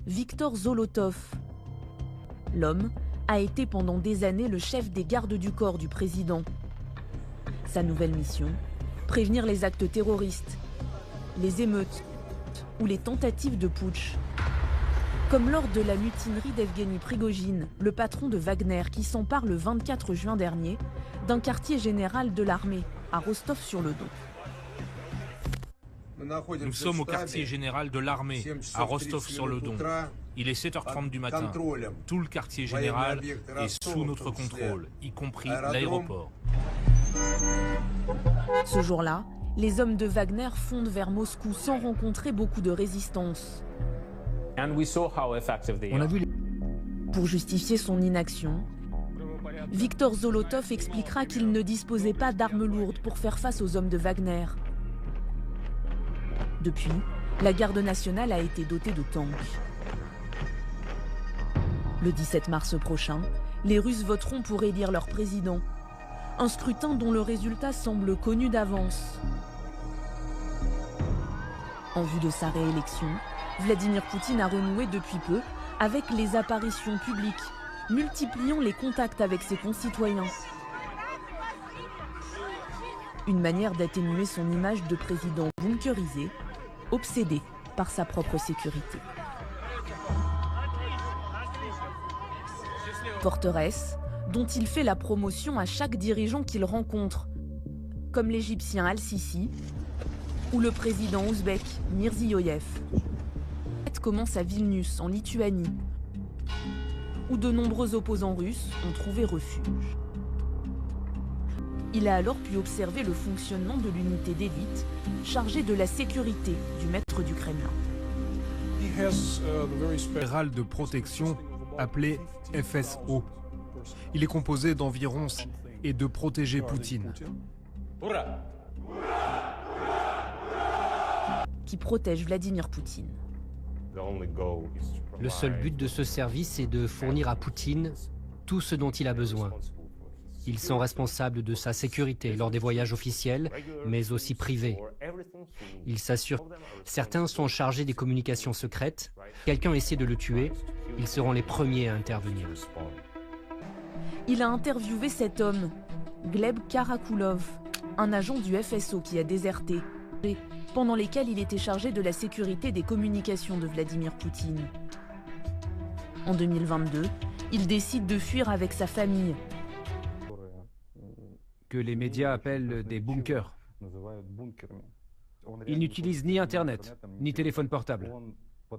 Viktor Zolotov. L'homme a été pendant des années le chef des gardes du corps du président. Sa nouvelle mission, prévenir les actes terroristes, les émeutes ou les tentatives de putsch. Comme lors de la mutinerie d'Evgeny Prigojine, le patron de Wagner qui s'empare le 24 juin dernier d'un quartier général de l'armée à Rostov-sur-le-Don. Nous sommes au quartier général de l'armée, à Rostov-sur-le-Don. Il est 7h30 du matin. Tout le quartier général est sous notre contrôle, y compris l'aéroport. Ce jour-là, les hommes de Wagner fondent vers Moscou sans rencontrer beaucoup de résistance. On a vu Pour justifier son inaction, Viktor Zolotov expliquera qu'il ne disposait pas d'armes lourdes pour faire face aux hommes de Wagner. Depuis, la garde nationale a été dotée de tanks. Le 17 mars prochain, les Russes voteront pour élire leur président. Un scrutin dont le résultat semble connu d'avance. En vue de sa réélection, Vladimir Poutine a renoué depuis peu avec les apparitions publiques, multipliant les contacts avec ses concitoyens. Une manière d'atténuer son image de président bunkerisé, obsédé par sa propre sécurité. Forteresse dont il fait la promotion à chaque dirigeant qu'il rencontre, comme l'Égyptien Al-Sisi ou le président ouzbek Mirziyoyev. L'enquête commence à Vilnius, en Lituanie, où de nombreux opposants russes ont trouvé refuge. Il a alors pu observer le fonctionnement de l'unité d'élite chargée de la sécurité du maître du Kremlin. Général de protection appelé FSO. Il est composé d'environ et de protéger Poutine. Qui protège Vladimir Poutine. Le seul but de ce service est de fournir à Poutine tout ce dont il a besoin. Ils sont responsables de sa sécurité lors des voyages officiels, mais aussi privés. Ils s'assurent. Certains sont chargés des communications secrètes. Quelqu'un essaie de le tuer, ils seront les premiers à intervenir. Il a interviewé cet homme, Gleb Karakulov, un agent du FSO qui a déserté, pendant lesquels il était chargé de la sécurité des communications de Vladimir Poutine. En 2022, il décide de fuir avec sa famille. Que les médias appellent des bunkers. Ils n'utilisent ni Internet, ni téléphone portable.